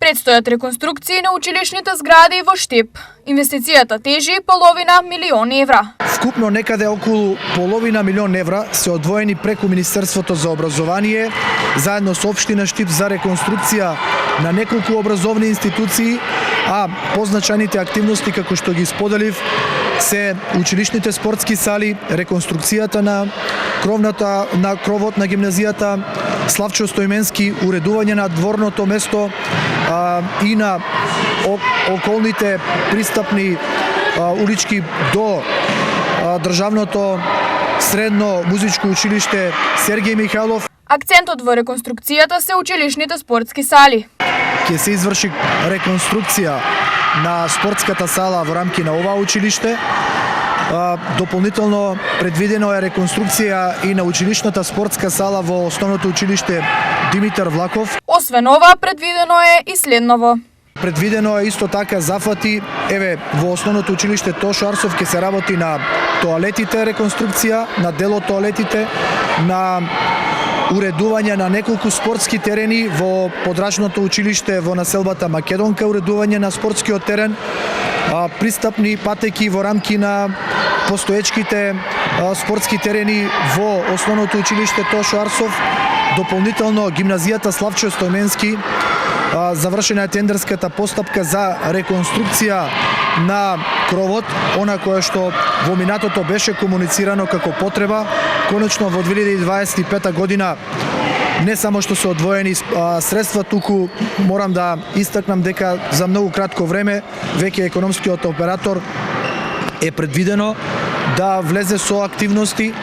Предстојат реконструкции на училишните згради во Штип. Инвестицијата тежи половина милион евра. Вкупно некаде околу половина милион евра се одвоени преку Министерството за образование, заедно со општина Штип за реконструкција на неколку образовни институции, а позначајните активности како што ги споделив се училишните спортски сали, реконструкцијата на кровот на гимназијата Славчо Стојменски, уредување на дворното место и на околните пристапни улички до државното средно музичко училиште Сергеј Михајлов. Акцентот во реконструкцијата се училишните спортски сали. Ќе се изврши реконструкција на спортската сала во рамки на ова училиште. Дополнително предвидено е реконструкција и на училишната спортска сала во основното училиште Димитар Влаков. Освен ова, предвидено е и следново. Предвидено е исто така зафати, во основното училиште Тошо Арсов ќе се работи на тоалетите, реконструкција на дел од тоалетите, на уредување на неколку спортски терени во подрачното училиште во населбата Македонка, уредување на спортскиот терен, пристапни патеки во рамки на постоечките спортски терени во основното училиште Тошо Арсов, дополнително гимназијата Славчо Стојменски, завршена е тендерската постапка за реконструкција на кровот, она кое што во минатото беше комуницирано како потреба. Конечно во 2025 година не само што се одвоени средства, туку морам да истакнам дека за многу кратко време веќе економскиот оператор е предвидено да влезе со активности